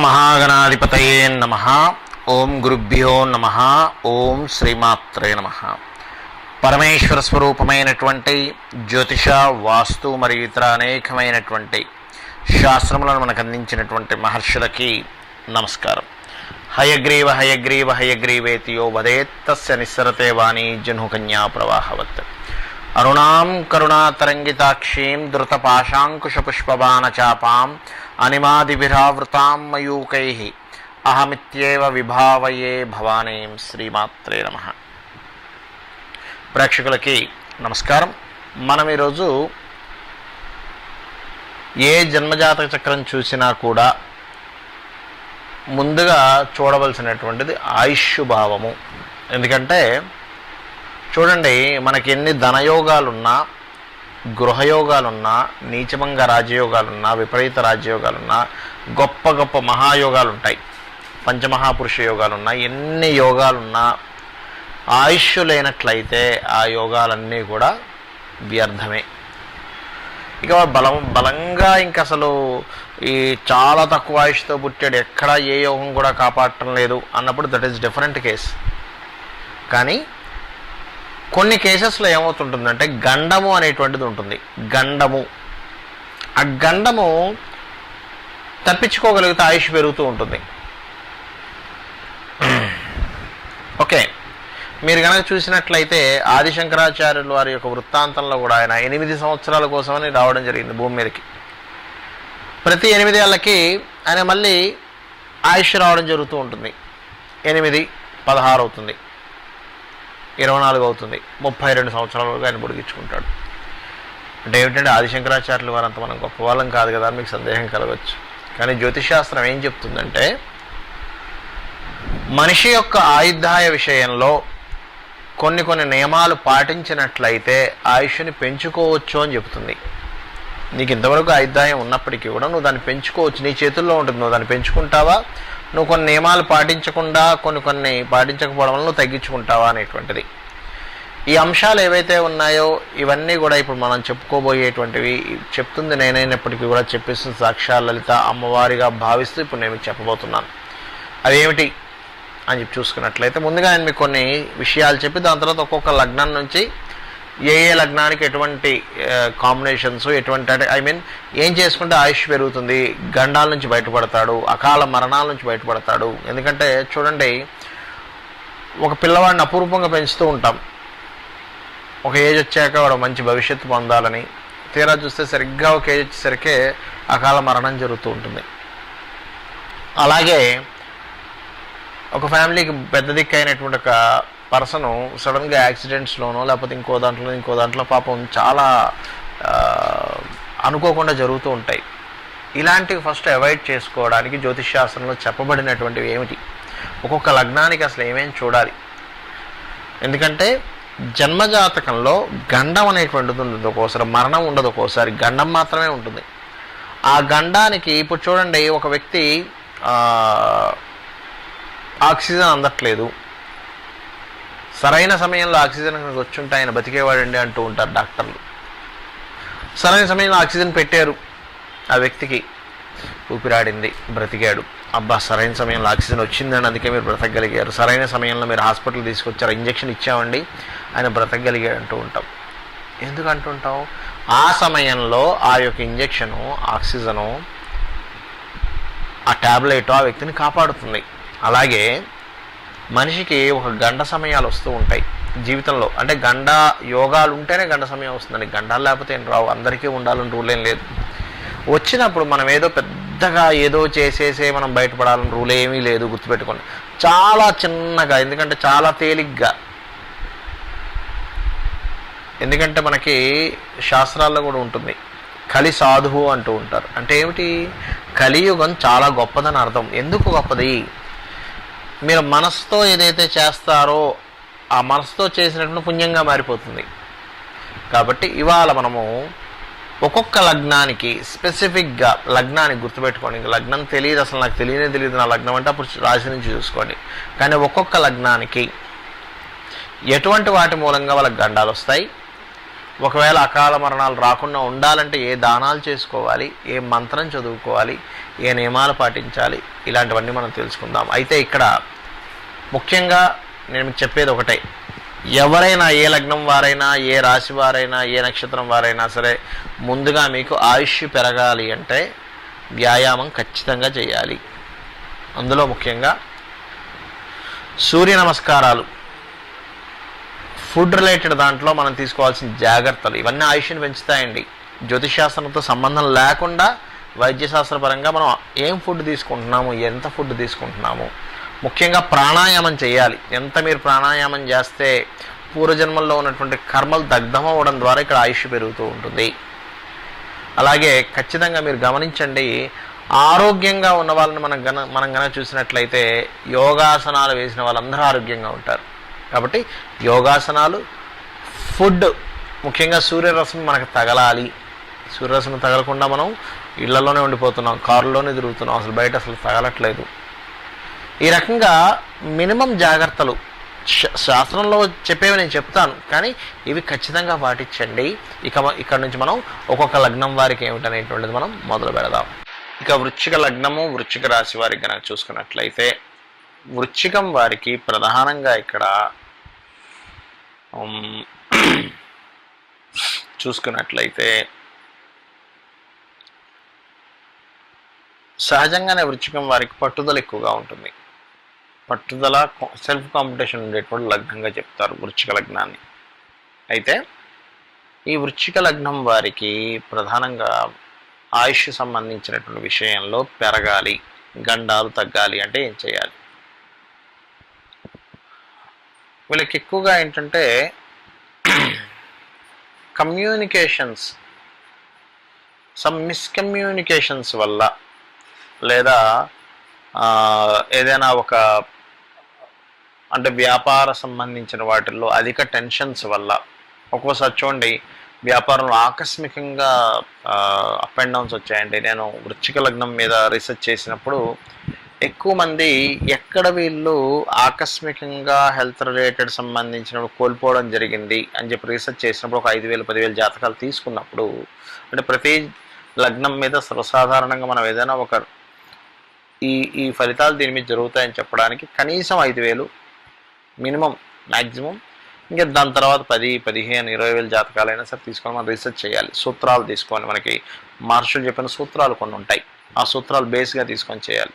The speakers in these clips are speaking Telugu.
మహాగణాధిపతయే నమః. ఓం గురుభ్యో నమః. ఓం శ్రీమాత్రే నమః. పరమేశ్వర స్వరూపమైనటువంటి జ్యోతిష, వాస్తు మరియు ఇతర అనేకమైనటువంటి శాస్త్రములను మనకు అందించినటువంటి మహర్షులకి నమస్కారం. హయగ్రీవ హయగ్రీవ హయగ్రీవేతియో వదేత్తస్య నిస్సరతే వాణి జహ్నుకన్యా ప్రవాహవత్. అరుణాం కరుణాతరంగితాక్షీం ధృతపాశాంకుశపుష్పబాణచాపాం అనిమాదిభిరావృతాం మయూకైః అహమిత్యేవ విభావయే భవానీం. శ్రీమాత్రే నమః. ప్రేక్షకులకి నమస్కారం. మనం ఈరోజు ఏ జన్మజాతక చక్రం చూసినా కూడా ముందుగా చూడవలసినటువంటిది ఆయుష్ భావము. ఎందుకంటే చూడండి, మనకి ఎన్ని ధనయోగాలున్నా, గృహయోగాలున్నా, నీచమంగ రాజయోగాలున్నా, విపరీత రాజయోగాలున్నా, గొప్ప గొప్ప మహాయోగాలు ఉంటాయి, పంచమహాపురుష యోగాలున్నా, ఎన్ని యోగాలున్నా ఆయుష్ లేనట్లయితే ఆ యోగాలన్నీ కూడా వ్యర్థమే. ఇక బలంగా ఇంక అసలు ఈ చాలా తక్కువ ఆయుష్తో పుట్టాడు, ఎక్కడ ఏ యోగం కూడా కాపాడటం లేదు అన్నప్పుడు దట్ ఈస్ డిఫరెంట్ కేస్. కానీ కొన్ని కేసెస్లో ఏమవుతుంటుందంటే గండము అనేటువంటిది ఉంటుంది. గండము, ఆ గండము తప్పించుకోగలిగితే ఆయుష్ పెరుగుతూ ఉంటుంది. ఓకే, మీరు కనుక చూసినట్లయితే ఆదిశంకరాచార్యులు వారి యొక్క వృత్తాంతంలో కూడా ఆయన 8 సంవత్సరాల కోసమని రావడం జరిగింది భూమి మీదకి. ప్రతి 8 ఏళ్ళకి ఆయన మళ్ళీ ఆయుష్ రావడం జరుగుతూ ఉంటుంది. 8, 16 అవుతుంది, 24 అవుతుంది, 32 సంవత్సరాలుగా ఆయన పొడిగించుకుంటాడు. అంటే ఏమిటంటే ఆదిశంకరాచార్యులు వారంత మనం గొప్ప వాళ్ళం కాదు కదా అని మీకు సందేహం కలగవచ్చు. కానీ జ్యోతిషాస్త్రం ఏం చెప్తుందంటే మనిషి యొక్క ఆయుర్దాయ విషయంలో కొన్ని నియమాలు పాటించినట్లయితే ఆయుష్ని పెంచుకోవచ్చు అని చెప్తుంది. నీకు ఇంతవరకు ఆయుర్దాయం ఉన్నప్పటికీ కూడా నువ్వు దాన్ని పెంచుకోవచ్చు, నీ చేతుల్లో ఉంటుంది. నువ్వు దాన్ని పెంచుకుంటావా, నువ్వు కొన్ని నియమాలు పాటించకుండా కొన్ని పాటించకపోవడం వల్ల నువ్వు తగ్గించుకుంటావా అనేటువంటిది. ఈ అంశాలు ఏవైతే ఉన్నాయో ఇవన్నీ కూడా ఇప్పుడు మనం చెప్పుకోబోయేటువంటివి. చెప్తుంది నేనైనప్పటికీ కూడా చెప్పేస్తుంది సాక్షాత్ లలిత అమ్మవారిగా భావిస్తూ ఇప్పుడు నేను మీకు చెప్పబోతున్నాను. అదేమిటి అని చెప్పి చూసుకున్నట్లయితే ముందుగా నేను మీకు కొన్ని విషయాలు చెప్పి దాని తర్వాత ఒక్కొక్క లగ్నం నుంచి ఏ లగ్నానికి ఎటువంటి కాంబినేషన్స్, ఎటువంటి ఏం చేసుకుంటే ఆయుష్ పెరుగుతుంది, గండాల నుంచి బయటపడతాడు, అకాల మరణాల నుంచి బయటపడతాడు. ఎందుకంటే చూడండి, ఒక పిల్లవాడిని అపూర్వంగా పెంచుతూ ఉంటాం, ఒక ఏజ్ వచ్చాక వాడు మంచి భవిష్యత్తు పొందాలని. తీరా చూస్తే సరిగ్గా ఒక ఏజ్ వచ్చేసరికి అకాల మరణం జరుగుతూ ఉంటుంది. అలాగే ఒక ఫ్యామిలీకి పెద్ద దిక్కు అయినటువంటి ఒక పర్సను సడన్గా యాక్సిడెంట్స్లోనో లేకపోతే ఇంకో దాంట్లో పాపం చాలా అనుకోకుండా జరుగుతూ ఉంటాయి. ఇలాంటివి ఫస్ట్ అవాయిడ్ చేసుకోవడానికి జ్యోతిష్శాస్త్రంలో చెప్పబడినటువంటివి ఏమిటి, ఒక్కొక్క లగ్నానికి అసలు ఏమేమి చూడాలి. ఎందుకంటే జన్మజాతకంలో గండం అనేటువంటిది ఉంటుంది, ఒక్కోసారి మరణం ఉండదు, ఒక్కోసారి గండం మాత్రమే ఉంటుంది. ఆ గండానికి ఇప్పుడు చూడండి, ఒక వ్యక్తి ఆక్సిజన్ అందట్లేదు, సరైన సమయంలో ఆక్సిజన్ వచ్చుంటే ఆయన బతికేవాడండి అంటూ ఉంటారు డాక్టర్లు. సరైన సమయంలో ఆక్సిజన్ పెట్టారు, ఆ వ్యక్తికి ఊపిరాడింది, బ్రతికాడు. అబ్బా, సరైన సమయంలో ఆక్సిజన్ వచ్చిందని అందుకే మీరు బ్రతకగలిగారు, సరైన సమయంలో మీరు హాస్పిటల్ తీసుకొచ్చారు, ఇంజక్షన్ ఇచ్చామండి ఆయన బ్రతకగలిగాడు అంటూ ఉంటాం. ఎందుకు అంటుంటాం? ఆ సమయంలో ఆ యొక్క ఇంజక్షను, ఆక్సిజను, ఆ ట్యాబ్లెట్ ఆ వ్యక్తిని కాపాడుతుంది. అలాగే మనిషికి ఒక గండ సమయాలు వస్తూ ఉంటాయి జీవితంలో. అంటే గండ యోగాలు ఉంటేనే గండ సమయం వస్తుందండి, గండాలు లేకపోతే ఏం రావు. అందరికీ ఉండాలని రూల్ ఏం లేదు. వచ్చినప్పుడు మనం ఏదో పెద్దగా ఏదో చేసేసే మనం బయటపడాలని రూల్ ఏమీ లేదు, గుర్తుపెట్టుకోండి. చాలా చిన్నగా, ఎందుకంటే చాలా తేలిగ్గా. ఎందుకంటే మనకి శాస్త్రాల్లో కూడా ఉంటుంది, కలి సాధువు అంటూ ఉంటారు. అంటే ఏమిటి? కలియుగం చాలా గొప్పదని అర్థం. ఎందుకు గొప్పది? మీరు మనసుతో ఏదైతే చేస్తారో ఆ మనసుతో చేసినట్టు పుణ్యంగా మారిపోతుంది. కాబట్టి ఇవాళ మనము ఒక్కొక్క లగ్నానికి స్పెసిఫిక్గా లగ్నానికి గుర్తుపెట్టుకోండి. ఇంకా లగ్నం తెలియదు, అసలు నాకు తెలియదు నా లగ్నం అంటే అప్పుడు రాశి నుంచి చూసుకోండి. కానీ ఒక్కొక్క లగ్నానికి ఎటువంటి వాటి మూలంగా వాళ్ళకి గండాలు వస్తాయి, ఒకవేళ అకాల మరణాలు రాకుండా ఉండాలంటే ఏ దానాలు చేసుకోవాలి, ఏ మంత్రం చదువుకోవాలి, ఏ నియమాలు పాటించాలి, ఇలాంటివన్నీ మనం తెలుసుకుందాం. అయితే ఇక్కడ ముఖ్యంగా నేను మీకు చెప్పేది ఒకటే, ఎవరైనా ఏ లగ్నం వారైనా, ఏ రాశి వారైనా, ఏ నక్షత్రం వారైనా సరే ముందుగా మీకు ఆయుష్ పెరగాలి అంటే వ్యాయామం ఖచ్చితంగా చేయాలి. అందులో ముఖ్యంగా సూర్య నమస్కారాలు, ఫుడ్ రిలేటెడ్ దాంట్లో మనం తీసుకోవాల్సిన జాగ్రత్తలు ఇవన్నీ ఆయుష్ని పెంచుతాయండి. జ్యోతిషాస్త్రంతో సంబంధం లేకుండా వైద్యశాస్త్రపరంగా మనం ఏం ఫుడ్ తీసుకుంటున్నాము, ఎంత ఫుడ్ తీసుకుంటున్నాము, ముఖ్యంగా ప్రాణాయామం చేయాలి. ఎంత మీరు ప్రాణాయామం చేస్తే పూర్వజన్మల్లో ఉన్నటువంటి కర్మలు దగ్ధమవ్వడం ద్వారా ఇక్కడ ఆయుష్ పెరుగుతూ ఉంటుంది. అలాగే ఖచ్చితంగా మీరు గమనించండి, ఆరోగ్యంగా ఉన్న వాళ్ళని మనం గనక చూసినట్లయితే యోగాసనాలు వేసిన వాళ్ళందరూ ఆరోగ్యంగా ఉంటారు. కాబట్టి యోగాసనాలు, ఫుడ్, ముఖ్యంగా సూర్యరశ్మి మనకు తగలాలి. సూర్యరశ్మి తగలకుండా మనం ఇళ్లలోనే ఉండిపోతున్నాం, కారులోనే తిరుగుతున్నాం, అసలు బయట అసలు తగలట్లేదు. ఈ రకంగా మినిమం జాగ్రత్తలు శాస్త్రంలో చెప్పేవి నేను చెప్తాను, కానీ ఇవి ఖచ్చితంగా పాటించండి. ఇక్కడ నుంచి మనం ఒక్కొక్క లగ్నం వారికి ఏమిటనేటువంటిది మనం మొదలు పెడదాం. ఇక వృశ్చిక లగ్నము, వృశ్చిక రాశి వారికి కనుక చూసుకున్నట్లయితే వృశ్చికం వారికి ప్రధానంగా ఇక్కడ చూసుకున్నట్లయితే సహజంగానే వృశ్చికం వారికి పట్టుదల ఎక్కువగా ఉంటుంది. పట్టుదల, సెల్ఫ్ కాంపిటీషన్ ఉండేటువంటి లగ్నంగా చెప్తారు వృశ్చిక లగ్నాన్ని. అయితే ఈ వృశ్చిక లగ్నం వారికి ప్రధానంగా ఆయుష్ సంబంధించినటువంటి విషయంలో పెరగాలి, గండాలు తగ్గాలి అంటే ఏం చేయాలి? వీళ్ళకి ఎక్కువగా ఏంటంటే కమ్యూనికేషన్స్, మిస్కమ్యూనికేషన్స్ వల్ల, లేదా ఏదైనా ఒక అంటే వ్యాపార సంబంధించిన వాటిల్లో అధిక టెన్షన్స్ వల్ల, ఒక్కోసారి చూడండి వ్యాపారంలో ఆకస్మికంగా అప్ అండ్ డౌన్స్ వచ్చాయండి. నేను వృశ్చిక లగ్నం మీద రీసెర్చ్ చేసినప్పుడు ఎక్కువ మంది ఎక్కడ వీళ్ళు ఆకస్మికంగా హెల్త్ రిలేటెడ్ సంబంధించినప్పుడు కోల్పోవడం జరిగింది అని చెప్పి రీసెర్చ్ చేసినప్పుడు ఒక 5,000 10,000 జాతకాలు తీసుకున్నప్పుడు, అంటే ప్రతి లగ్నం మీద సర్వసాధారణంగా మనం ఏదైనా ఒక ఈ ఫలితాలు దీని మీద జరుగుతాయని చెప్పడానికి కనీసం 5,000 మినిమం, మ్యాక్సిమం, ఇంకా దాని తర్వాత 10, 15, 20,000 జాతకాలైనా సరే తీసుకొని మనం రీసెర్చ్ చేయాలి. సూత్రాలు తీసుకొని, మనకి మహర్షులు చెప్పిన సూత్రాలు కొన్ని ఉంటాయి, ఆ సూత్రాలు బేస్గా తీసుకొని చేయాలి.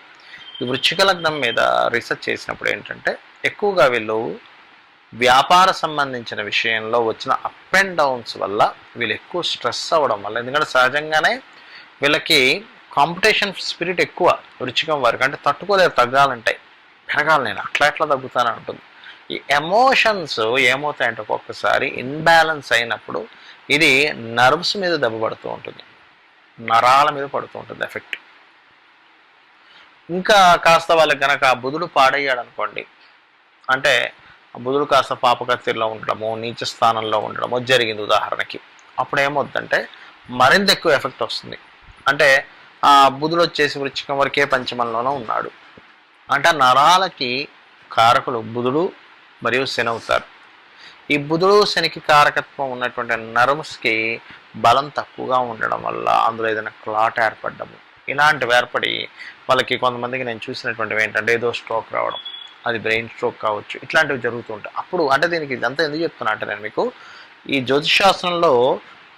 ఈ వృశ్చిక లగ్నం మీద రీసెర్చ్ చేసినప్పుడు ఏంటంటే ఎక్కువగా వీళ్ళు వ్యాపార సంబంధించిన విషయంలో వచ్చిన అప్ అండ్ డౌన్స్ వల్ల వీళ్ళు ఎక్కువ స్ట్రెస్ అవ్వడం వల్ల, ఎందుకంటే సహజంగానే వీళ్ళకి కాంపిటీషన్ స్పిరిట్ ఎక్కువ వృశ్చికం వారికి, అంటే తట్టుకోలేరు, తగ్గాలంటాయి, పెరగాలి, నేను అట్లా ఎట్లా తగ్గుతాను అంటుంది. ఈ ఎమోషన్స్ ఏమవుతాయంటే ఒక్కొక్కసారి ఇన్బ్యాలెన్స్ అయినప్పుడు ఇది నర్వ్స్ మీద దెబ్బ పడుతూ ఉంటుంది, నరాల మీద పడుతూ ఉంటుంది ఎఫెక్ట్. ఇంకా కాస్త వాళ్ళకి కనుక బుధుడు పాడయ్యాడు అనుకోండి, అంటే బుధుడు కాస్త పాపకత్తిలో ఉండడము, నీచ స్థానంలో ఉండడము జరిగింది ఉదాహరణకి, అప్పుడు ఏమవుతుందంటే మరింత ఎక్కువ ఎఫెక్ట్ వస్తుంది. అంటే ఆ బుధుడు వచ్చేసి వృశ్చికం వరకే పంచమంలోనూ ఉన్నాడు అంటే నరాలకి కారకులు బుధుడు మరియు శని అవుతారు. ఈ బుధుడు శనికి కారకత్వం ఉన్నటువంటి నర్వ్స్కి బలం తక్కువగా ఉండడం వల్ల అందులో ఏదైనా క్లాట్ ఏర్పడము, ఇలాంటివి ఏర్పడి వాళ్ళకి కొంతమందికి నేను చూసినటువంటివి ఏంటంటే ఏదో స్ట్రోక్ రావడం, అది బ్రెయిన్ స్ట్రోక్ కావచ్చు, ఇట్లాంటివి జరుగుతూ ఉంటాయి. అప్పుడు అంటే దీనికి ఇదంతా ఎందుకు చెప్తున్నా అంటే నేను మీకు ఈ జ్యోతిషాస్త్రంలో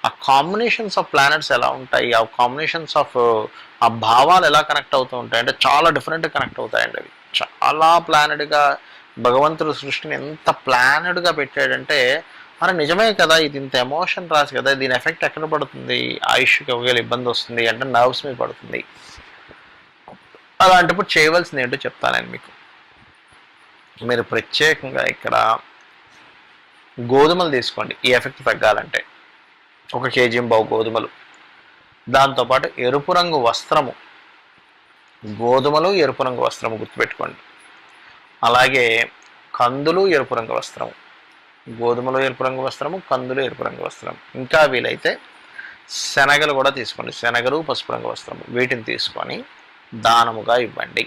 ఆ కాంబినేషన్స్ ఆఫ్ ప్లానెట్స్ ఎలా ఉంటాయి, ఆ కాంబినేషన్స్ ఆఫ్ ఆ భావాలు ఎలా కనెక్ట్ అవుతూ ఉంటాయి అంటే చాలా డిఫరెంట్గా కనెక్ట్ అవుతాయండి. అవి చాలా ప్లానెడ్గా భగవంతుడు సృష్టిని ఎంత ప్లానెడ్గా పెట్టాడంటే మరి నిజమే కదా, ఇది ఇంత ఎమోషన్ రాసి కదా, దీని ఎఫెక్ట్ ఎక్కడ పడుతుంది, ఆయుష్కి ఒకవేళ ఇబ్బంది వస్తుంది అంటే నర్వ్స్ మీద పడుతుంది. అలాంటప్పుడు చేయవలసింది ఏంటో చెప్తాను మీకు. మీరు ప్రత్యేకంగా ఇక్కడ గోధుమలు తీసుకోండి ఈ ఎఫెక్ట్ తగ్గాలంటే, 1 kg గోధుమలు, దాంతోపాటు ఎరుపు రంగు వస్త్రము, గోధుమలు ఎరుపు రంగు వస్త్రము గుర్తుపెట్టుకోండి. అలాగే కందులు ఎరుపు రంగు వస్త్రము, గోధుమలు ఎరుపు రంగు వస్త్రము, కందులు ఎరుపు రంగు వస్త్రం. ఇంకా వీలైతే శనగలు కూడా తీసుకోండి, శనగలు పసుపు రంగు వస్త్రము, వీటిని తీసుకొని దానముగా ఇవ్వండి.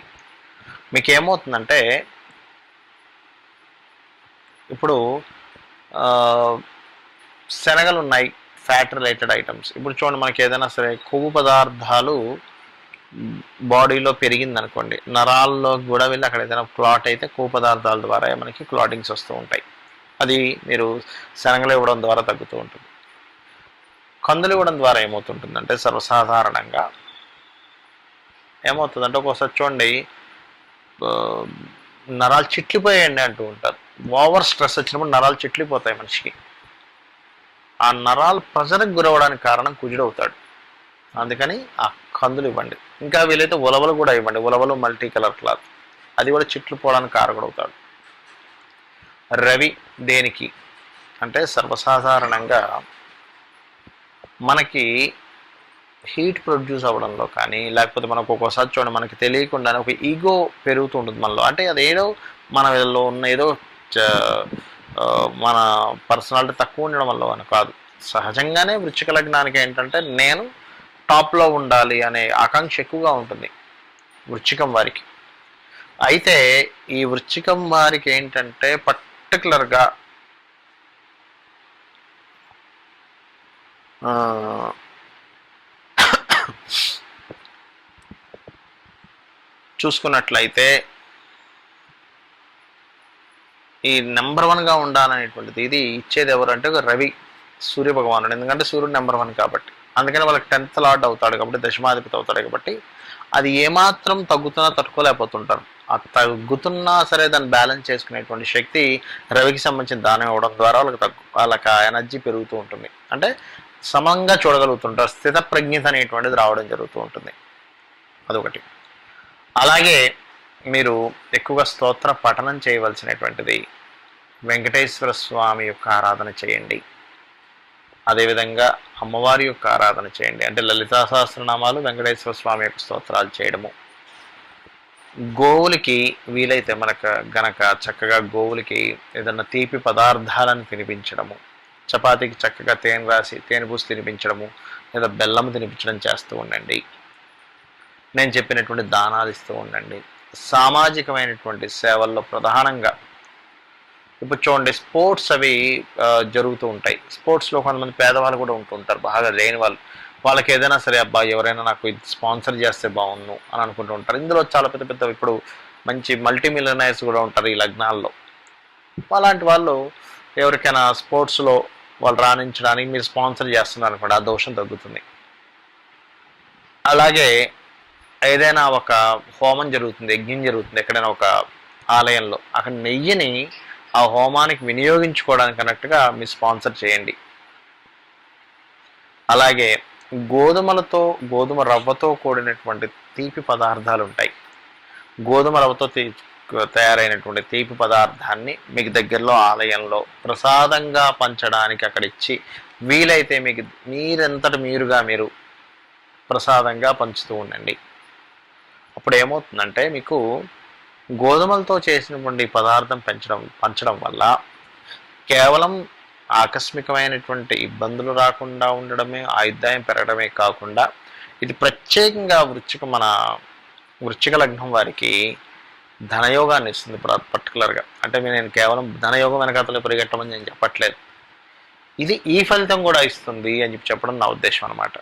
మీకు ఏమవుతుందంటే ఇప్పుడు శనగలు ఉన్నాయి, ఫ్యాట్ రిలేటెడ్ ఐటమ్స్. ఇప్పుడు చూడండి, మనకి ఏదైనా సరే కొవ్వు పదార్థాలు బాడీలో పెరిగిందనుకోండి, నరాల్లో కూడా వెళ్ళి అక్కడ ఏదైనా క్లాట్ అయితే కొవ్వు పదార్థాల ద్వారా మనకి క్లాటింగ్స్ వస్తూ ఉంటాయి. అది మీరు శనగలు ఇవ్వడం ద్వారా తగ్గుతూ ఉంటుంది. కందులు ఇవ్వడం ద్వారా ఏమవుతుంటుందంటే సర్వసాధారణంగా ఏమవుతుందంటే ఒక్కోసారి చూడండి నరాలు చిట్లిపోయాయండి అంటూ ఉంటారు. ఓవర్ స్ట్రెస్ వచ్చినప్పుడు నరాలు చిట్లిపోతాయి మనిషికి. ఆ నరాలు ప్రెషర్కి గురవడానికి కారణం కుజుడవుతాడు. అందుకని ఆ కందులు ఇవ్వండి. ఇంకా వీలైతే ఉలవలు కూడా ఇవ్వండి. ఉలవలు మల్టీ కలర్ క్లాత్, అది కూడా చిట్లిపోవడానికి కారకుడవుతాడు. రవి దేనికి అంటే సర్వసాధారణంగా మనకి హీట్ ప్రొడ్యూస్ అవ్వడంలో కానీ, లేకపోతే మనకు ఒక్కోసారి చూడండి మనకి తెలియకుండానే ఒక ఈగో పెరుగుతూ ఉంటుంది మనలో. అంటే అదేదో మనలో ఉన్న ఏదో మన పర్సనాలిటీ తక్కువ ఉండడం వల్ల అని కాదు. సహజంగానే వృశ్చిక లగ్నానికి ఏంటంటే నేను టాప్లో ఉండాలి అనే ఆకాంక్ష ఎక్కువగా ఉంటుంది వృశ్చికం వారికి. అయితే ఈ వృశ్చికం వారికి ఏంటంటే పర్టికులర్గా చూసుకున్నట్లయితే ఈ నెంబర్ 1గా ఉండాలనేటువంటిది ఇది ఇచ్చేది ఎవరంటే రవి, సూర్య భగవానుడు. ఎందుకంటే సూర్యుడు నెంబర్ 1 కాబట్టి. అందుకని వాళ్ళకి 10th లార్డ్ అవుతాడు కాబట్టి, దశమాధిపతి అవుతాడు కాబట్టి అది ఏమాత్రం తగ్గుతున్నా తట్టుకోలేకపోతుంటారు. ఆ తగ్గుతున్నా సరే దాన్ని బ్యాలెన్స్ చేసుకునేటువంటి శక్తి రవికి సంబంధించిన దానం ఇవ్వడం ద్వారా వాళ్ళకి ఆ ఎనర్జీ పెరుగుతూ ఉంటుంది. అంటే సమంగా చూడగలుగుతుంటారు. స్థిత ప్రజ్ఞత అనేటువంటిది రావడం జరుగుతూ ఉంటుంది. అదొకటి. అలాగే మీరు ఎక్కువగా స్తోత్ర పఠనం చేయవలసినటువంటిది వెంకటేశ్వర స్వామి యొక్క ఆరాధన చేయండి. అదేవిధంగా అమ్మవారి యొక్క ఆరాధన చేయండి. అంటే లలితా సహస్రనామాలు, వెంకటేశ్వర స్వామి యొక్క స్తోత్రాలు చేయడము. గోవులకి వీలైతే మనకు గనక చక్కగా గోవులకి ఏదన్నా తీపి పదార్థాలను తినిపించడము, చపాతీకి చక్కగా తేనె రాసి తేనె పూసి తినిపించడము, లేదా బెల్లము తినిపించడం చేస్తూ ఉండండి. నేను చెప్పినటువంటి దానాలు ఇస్తూ ఉండండి. సామాజికమైనటువంటి సేవల్లో ప్రధానంగా ఇప్పుడు చూడండి స్పోర్ట్స్ అవి జరుగుతూ ఉంటాయి. స్పోర్ట్స్లో కొంతమంది పేదవాళ్ళు కూడా ఉంటుంటారు, బాగా లేని వాళ్ళు. వాళ్ళకి ఏదైనా సరే అబ్బా ఎవరైనా నాకు ఇది స్పాన్సర్ చేస్తే బాగుండు అని అనుకుంటూ ఉంటారు. ఇందులో చాలా పెద్ద పెద్ద ఇప్పుడు మంచి మల్టీ మిలియనర్స్ కూడా ఉంటారు ఈ లగ్నాల్లో. అలాంటి వాళ్ళు ఎవరికైనా స్పోర్ట్స్లో వాళ్ళు రాణించడానికి మీరు స్పాన్సర్ చేస్తున్నారు అనుకోండి, ఆ దోషం తగ్గుతుంది. అలాగే ఏదైనా ఒక హోమం జరుగుతుంది, యజ్ఞం జరుగుతుంది ఎక్కడైనా ఒక ఆలయంలో, అక్కడ నెయ్యిని ఆ హోమానికి వినియోగించుకోవడానికి అన్నట్టుగా మీరు స్పాన్సర్ చేయండి. అలాగే గోధుమ రవ్వతో కూడినటువంటి తీపి పదార్థాలు ఉంటాయి. గోధుమ రవ్వతో తయారైనటువంటి తీపి పదార్థాన్ని మీకు దగ్గరలో ఆలయంలో ప్రసాదంగా పంచడానికి అక్కడ ఇచ్చి, వీలైతే మీకు మీరంతట మీరుగా మీరు ప్రసాదంగా పంచుతూ ఉండండి. అప్పుడు ఏమవుతుందంటే మీకు గోధుమలతో చేసినటువంటి పదార్థం పంచడం వల్ల కేవలం ఆకస్మికమైనటువంటి ఇబ్బందులు రాకుండా ఉండడమే, ఆయుర్దాయం పెరగడమే కాకుండా ఇది ప్రత్యేకంగా వృశ్చిక లగ్నం వారికి ధనయోగాన్ని ఇస్తుంది పర్టికులర్గా. అంటే నేను కేవలం ధనయోగం వెనకాతలు పరిగెట్టమని నేను చెప్పట్లేదు, ఇది ఈ ఫలితం కూడా ఇస్తుంది అని చెప్పడం నా ఉద్దేశం అన్నమాట.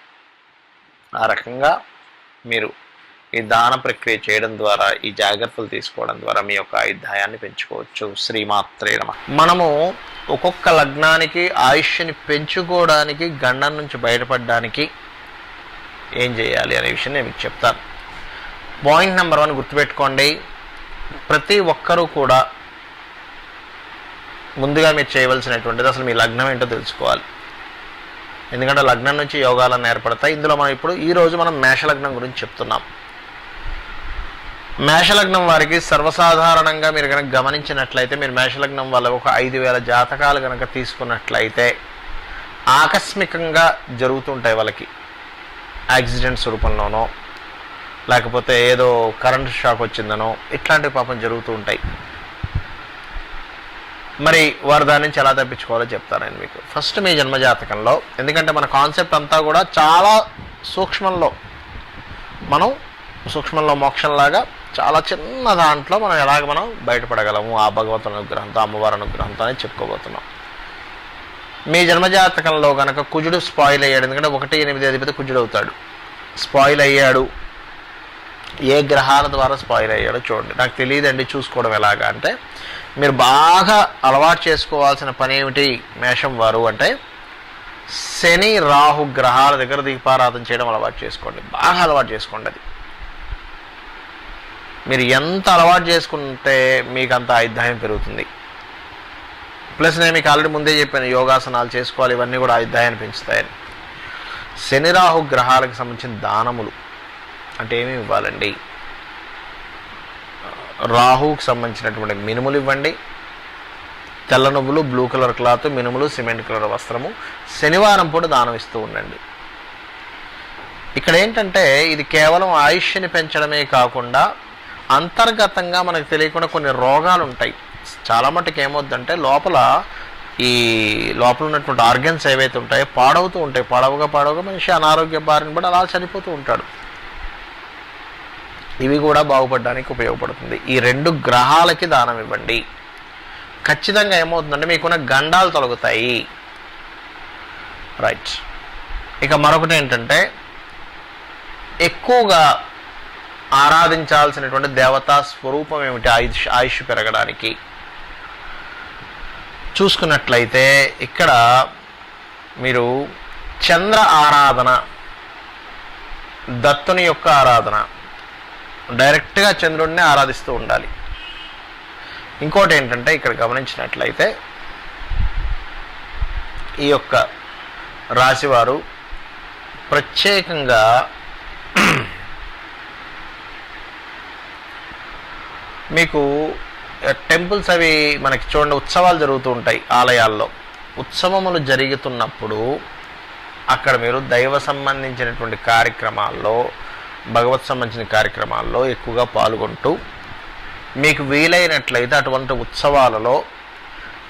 ఆ రకంగా మీరు ఈ దాన ప్రక్రియ చేయడం ద్వారా, ఈ జాగ్రత్తలు తీసుకోవడం ద్వారా మీ యొక్క ఆయుర్దాయాన్ని పెంచుకోవచ్చు. శ్రీమాత్రే నమః. మనము ఒక్కొక్క లగ్నానికి ఆయుష్ని పెంచుకోవడానికి, గండం నుంచి బయటపడడానికి ఏం చేయాలి అనే విషయం నేను మీకు చెప్తాను. పాయింట్ నెంబర్ 1 గుర్తుపెట్టుకోండి. ప్రతి ఒక్కరూ కూడా ముందుగా మీరు చేయవలసినటువంటిది అసలు మీ లగ్నం ఏంటో తెలుసుకోవాలి. ఎందుకంటే లగ్నం నుంచి యోగాలను ఏర్పడతాయి. ఇందులో మనం ఈరోజు మనం మేషలగ్నం గురించి చెప్తున్నాం. మేషలగ్నం వారికి సర్వసాధారణంగా మీరు కనుక గమనించినట్లయితే, మీరు మేషలగ్నం వాళ్ళ ఒక 5,000 జాతకాలు కనుక తీసుకున్నట్లయితే ఆకస్మికంగా జరుగుతుంటాయి వాళ్ళకి. యాక్సిడెంట్స్ రూపంలోనో, లేకపోతే ఏదో కరెంట్ షాక్ వచ్చిందనో, ఇట్లాంటివి పాపం జరుగుతూ ఉంటాయి. మరి వారు దాని నుంచి ఎలా తప్పించుకోవాలో చెప్తాను నేను మీకు. ఫస్ట్ మీ జన్మజాతకంలో, ఎందుకంటే మన కాన్సెప్ట్ అంతా కూడా చాలా సూక్ష్మంలో మోక్షంలాగా చాలా చిన్న దాంట్లో మనం బయటపడగలము ఆ భగవంతుని అనుగ్రహంతో, అమ్మవారి అనుగ్రహంతో అని చెప్పుకోబోతున్నాం. మీ జన్మజాతకంలో కనుక కుజుడు స్పాయిల్ అయ్యాడు, ఎందుకంటే 1-8 అధిపతి కుజుడు అవుతాడు. స్పాయిల్ అయ్యాడు, ఏ గ్రహాల ద్వారా స్పాయిల్ అయ్యాడో చూడండి. నాకు తెలియదండి చూసుకోవడం ఎలాగా అంటే, మీరు బాగా అలవాటు చేసుకోవాల్సిన పని ఏమిటి మేషం వారు అంటే, శని రాహు గ్రహాల దగ్గర దీపారాధన చేయడం అలవాటు చేసుకోండి. బాగా అలవాటు చేసుకోండి. అది మీరు ఎంత అలవాటు చేసుకుంటే మీకు అంత ఆయుర్దాయం పెరుగుతుంది. ప్లస్ నేను మీకు ఆల్రెడీ ముందే చెప్పాను, యోగాసనాలు చేసుకోవాలి, ఇవన్నీ కూడా ఆయుర్దాయాన్ని పెంచుతాయని. శని రాహు గ్రహాలకు సంబంధించిన దానములు అంటే ఏమేమి ఇవ్వాలండి? రాహువుకి సంబంధించినటువంటి మినుములు ఇవ్వండి, తెల్ల నువ్వులు, బ్లూ కలర్ క్లాత్, మినుములు, సిమెంట్ కలర్ వస్త్రము శనివారం పూట దానం ఇస్తూ ఉండండి. ఇక్కడ ఏంటంటే ఇది కేవలం ఆయుష్ని పెంచడమే కాకుండా అంతర్గతంగా మనకు తెలియకుండా కొన్ని రోగాలు ఉంటాయి. చాలా మటుకు ఏమవుద్దంటే లోపల ఉన్నటువంటి ఆర్గన్స్ ఏవైతే ఉంటాయో పాడవుతూ ఉంటాయి. పాడవగా మనిషి అనారోగ్య బారిన పడి అలా చనిపోతూ ఉంటాడు. ఇవి కూడా బాగుపడడానికి ఉపయోగపడుతుంది. ఈ 2 గ్రహాలకి దానం ఇవ్వండి. ఖచ్చితంగా ఏమవుతుందంటే మీకున్న గండాలు తొలగుతాయి. రైట్. ఇక మరొకటి ఏంటంటే ఎక్కువగా ఆరాధించాల్సినటువంటి దేవతా స్వరూపం ఏమిటి ఆయుష్ పెరగడానికి చూసుకున్నట్లయితే ఇక్కడ మీరు చంద్ర ఆరాధన, దత్తుని యొక్క ఆరాధన, డైరెక్ట్గా చంద్రుడిని ఆరాధిస్తూ ఉండాలి. ఇంకోటి ఏంటంటే ఇక్కడ గమనించినట్లయితే ఈ యొక్క రాశివారు ప్రత్యేకంగా మీకు టెంపుల్స్ అవి మనకి చూడండి, ఉత్సవాలు జరుగుతూ ఉంటాయి ఆలయాల్లో. ఉత్సవములు జరుగుతున్నప్పుడు అక్కడ మీరు దైవ సంబంధించినటువంటి కార్యక్రమాల్లో, భగవత్ సంబంధించిన కార్యక్రమాల్లో ఎక్కువగా పాల్గొంటూ మీకు వీలైనట్లయితే అటువంటి ఉత్సవాలలో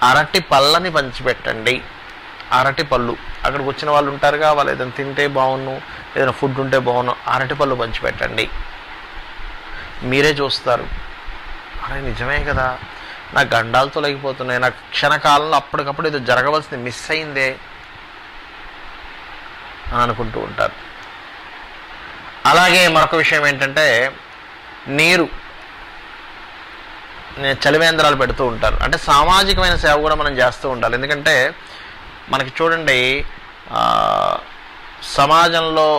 అరటి పళ్ళని పంచిపెట్టండి. అరటి పళ్ళు అక్కడికి వచ్చిన వాళ్ళు ఉంటారుగా, వాళ్ళు ఏదైనా తింటే బాగున్ను, ఏదైనా ఫుడ్ ఉంటే బాగున్ను, అరటి పళ్ళు పంచిపెట్టండి. మీరే చూస్తారు, అరే నిజమే కదా, నా గండాలు తొలగిపోతున్నాయి, నాకు క్షణకాలంలో అప్పటికప్పుడు ఏదో జరగవలసింది మిస్ అయిందే అని అనుకుంటూ ఉంటారు. అలాగే మరొక విషయం ఏంటంటే నీరు, చలివేంద్రాలు పెడుతూ ఉంటారు. అంటే సామాజికమైన సేవ కూడా మనం చేస్తూ ఉండాలి. ఎందుకంటే మనకి చూడండి, సమాజంలో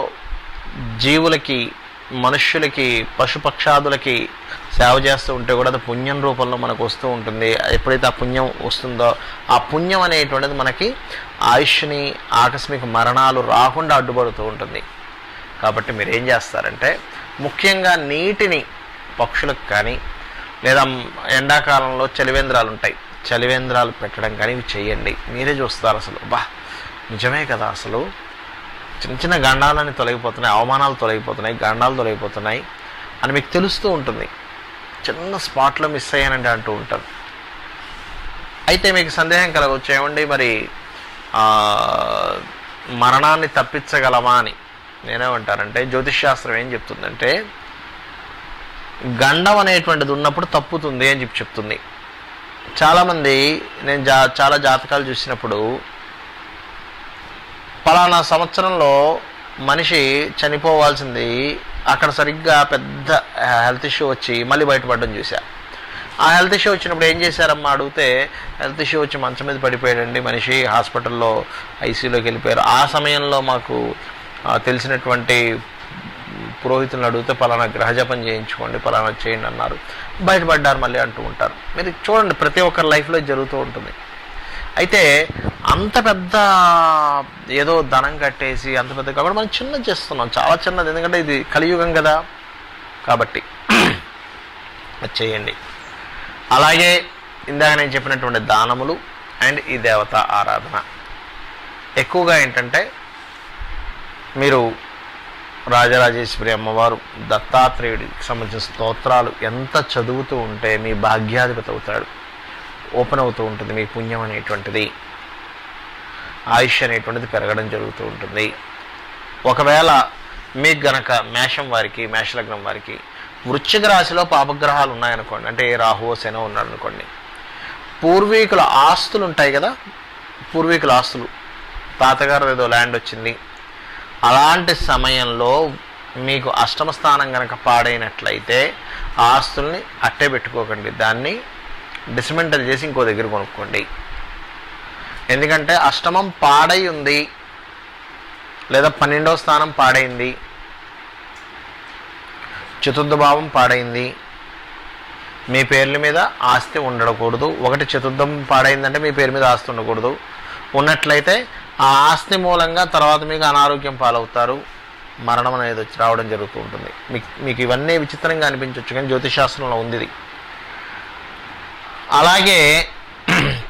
జీవులకి, మనుష్యులకి, పశుపక్షాదులకి సేవ చేస్తూ ఉంటే కూడా అది పుణ్యం రూపంలో మనకు వస్తూ ఉంటుంది. ఎప్పుడైతే ఆ పుణ్యం వస్తుందో ఆ పుణ్యం అనేటువంటిది మనకి ఆయుష్ని, ఆకస్మిక మరణాలు రాకుండా అడ్డుపడుతూ ఉంటుంది. కాబట్టి మీరు ఏం చేస్తారంటే ముఖ్యంగా నీటిని పక్షులకు కానీ, లేదా ఎండాకాలంలో చలివేంద్రాలు ఉంటాయి, చలివేంద్రాలు పెట్టడం కానీ ఇవి చేయండి. మీరే చూస్తారు అసలు బా నిజమే కదా, అసలు చిన్న చిన్న గండాలని తొలగిపోతున్నాయి, అవమానాలు తొలగిపోతున్నాయి, గండాలు తొలగిపోతున్నాయి అని మీకు తెలుస్తూ ఉంటుంది. చిన్న స్పాట్లో మిస్ అయ్యానండి అంటూ ఉంటారు. అయితే మీకు సందేహం కలగవచ్చు, ఏమండి మరి మరణాన్ని తప్పించగలమా అని. నేనేమంటానంటే జ్యోతిష్ శాస్త్రం ఏం చెప్తుందంటే గండం అనేటువంటిది ఉన్నప్పుడు తప్పుతుంది అని చెప్తుంది. చాలామంది నేను చాలా జాతకాలు చూసినప్పుడు పలానా సంవత్సరంలో మనిషి చనిపోవాల్సింది అక్కడ సరిగ్గా పెద్ద హెల్త్ ఇష్యూ వచ్చి మళ్ళీ బయటపడడం చూసా. ఆ హెల్త్ ఇష్యూ వచ్చినప్పుడు ఏం చేశారమ్మా అడిగితే, హెల్త్ ఇష్యూ వచ్చి మంచం మీద పడిపోయాడండి మనిషి, హాస్పిటల్లో ఐసీయూలోకి వెళ్ళిపోయారు. ఆ సమయంలో మాకు తెలిసినటువంటి పురోహితులను అడిగితే పలానా గ్రహజపం చేయించుకోండి, పలానా చేయండి అన్నారు, బయటపడ్డారు మళ్ళీ అంటూ ఉంటారు. మీరు చూడండి, ప్రతి ఒక్కరి లైఫ్లో జరుగుతూ ఉంటుంది. అయితే అంత పెద్ద ఏదో ధనం కట్టేసి అంత పెద్ద కాబట్టి మనం చిన్నది చేస్తున్నాం, చాలా చిన్నది, ఎందుకంటే ఇది కలియుగం కదా, కాబట్టి అది చేయండి. అలాగే ఇందాక నేను చెప్పినటువంటి దానములు అండ్ ఈ దేవత ఆరాధన ఎక్కువగా ఏంటంటే మీరు రాజరాజేశ్వరి అమ్మవారు, దత్తాత్రేయుడికి సంబంధించిన స్తోత్రాలు ఎంత చదువుతూ ఉంటే మీ భాగ్యాధిపతి అవుతాడు, ఓపెన్ అవుతూ ఉంటుంది, మీ పుణ్యం అనేటువంటిది, ఆయుష్ అనేటువంటిది పెరగడం జరుగుతూ ఉంటుంది. ఒకవేళ మీకు గనక మేషం వారికి, మేషలగ్నం వారికి వృశ్చిక రాశిలో పాపగ్రహాలు ఉన్నాయనుకోండి, అంటే రాహువో శనో ఉన్నాడు అనుకోండి, పూర్వీకుల ఆస్తులు ఉంటాయి కదా, పూర్వీకుల ఆస్తులు తాతగారు ఏదో ల్యాండ్ వచ్చింది, అలాంటి సమయంలో మీకు అష్టమ స్థానం కనుక పాడైనట్లయితే ఆ ఆస్తుల్ని అట్టే పెట్టుకోకండి, దాన్ని డిస్మెంటల్ చేసి ఇంకో దగ్గర కొనుక్కోండి. ఎందుకంటే అష్టమం పాడై ఉంది, లేదా 12వ స్థానం పాడైంది, చతుర్థ భావం పాడైంది, మీ పేర్ల మీద ఆస్తి ఉండకూడదు. ఒకటి చతుర్థం పాడైందంటే మీ పేరు మీద ఆస్తి ఉండకూడదు. ఉన్నట్లయితే ఆ ఆస్తి మూలంగా తర్వాత మీకు అనారోగ్యం పాలవుతారు, మరణం అనేది వచ్చి రావడం జరుగుతూ ఉంటుంది. మీకు ఇవన్నీ విచిత్రంగా అనిపించవచ్చు, కానీ జ్యోతిషాస్త్రంలో ఉంది ఇది. అలాగే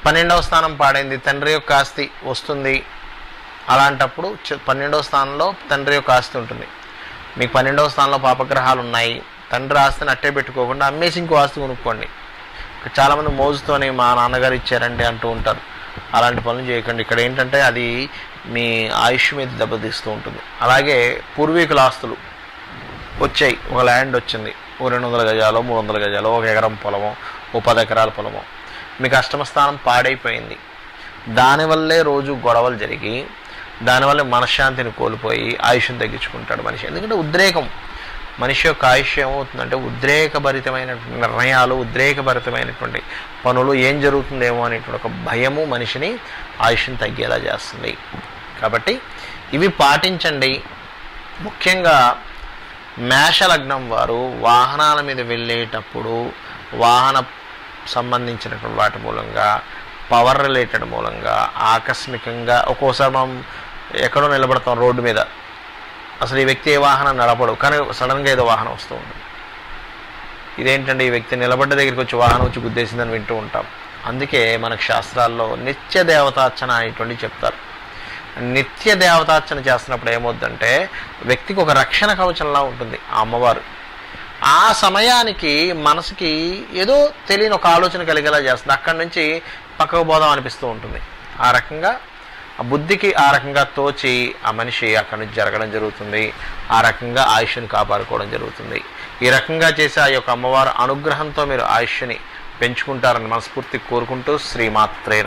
12వ స్థానం పాడైంది, తండ్రి యొక్క ఆస్తి వస్తుంది. అలాంటప్పుడు 12వ స్థానంలో తండ్రి యొక్క ఆస్తి ఉంటుంది. మీకు 12వ స్థానంలో పాపగ్రహాలు ఉన్నాయి, తండ్రి ఆస్తిని అట్టే పెట్టుకోకుండా అమ్మేసి ఇంకో ఆస్తి కొనుక్కోండి. చాలామంది మోజుతోనే మా నాన్నగారు ఇచ్చారండి అంటూ ఉంటారు. అలాంటి పనులు చేయకండి. ఇక్కడ ఏంటంటే అది మీ ఆయుష్ మీద దెబ్బతీస్తూ ఉంటుంది. అలాగే పూర్వీకుల ఆస్తులు వచ్చాయి, ఒక ల్యాండ్ వచ్చింది, ఓ 200 గజాలో 300 గజాలో, 1 ఎకరం పొలమో, ఓ 10 ఎకరాల పొలమో, మీకు అష్టమ స్థానం పాడైపోయింది. దానివల్లే రోజు గొడవలు జరిగి దానివల్ల మనశ్శాంతిని కోల్పోయి ఆయుష్ని తగ్గించుకుంటాడు మనిషి. ఎందుకంటే ఉద్రేకం, మనిషి యొక్క ఆయుష్ ఏమవుతుందంటే ఉద్రేకభరితమైన నిర్ణయాలు, ఉద్రేకభరితమైనటువంటి పనులు, ఏం జరుగుతుందేమో అనేటువంటి ఒక భయము మనిషిని ఆయుష్ని తగ్గేలా చేస్తుంది. కాబట్టి ఇవి పాటించండి. ముఖ్యంగా మేషలగ్నం వారు వాహనాల మీద వెళ్ళేటప్పుడు వాహన సంబంధించినటువంటి వాటి మూలంగా, పవర్ రిలేటెడ్ మూలంగా ఆకస్మికంగా ఒక్కోసారి మనం ఎక్కడో నిలబడతాం రోడ్డు మీద, అసలు ఈ వ్యక్తి ఏ వాహనం నడపడు, కానీ సడన్గా ఏదో వాహనం వస్తూ ఉంటుంది. ఇదేంటంటే ఈ వ్యక్తి నిలబడ్డ దగ్గరికి వచ్చి వాహనం వచ్చి గుద్దేసిందని వింటూ ఉంటాం. అందుకే మనకు శాస్త్రాల్లో నిత్య దేవతార్చన అనేటువంటి చెప్తారు. నిత్య దేవతార్చన చేస్తున్నప్పుడు ఏమవుద్దంటే వ్యక్తికి ఒక రక్షణ కవచంలా ఉంటుంది ఆ అమ్మవారు. ఆ సమయానికి మనసుకి ఏదో తెలియని ఒక ఆలోచన కలిగేలా చేస్తుంది, అక్కడి నుంచి పక్కకు పోదాం అనిపిస్తూ ఉంటుంది. ఆ రకంగా ఆ బుద్ధికి ఆ రకంగా తోచి ఆ మనిషి అక్కడి నుంచి జరగడం జరుగుతుంది. ఆ రకంగా ఆయుష్ని కాపాడుకోవడం జరుగుతుంది. ఈ రకంగా చేసి ఆ యొక్క అమ్మవారు అనుగ్రహంతో మీరు ఆయుష్ని పెంచుకుంటారని మనస్ఫూర్తి కోరుకుంటూ శ్రీమాత్రే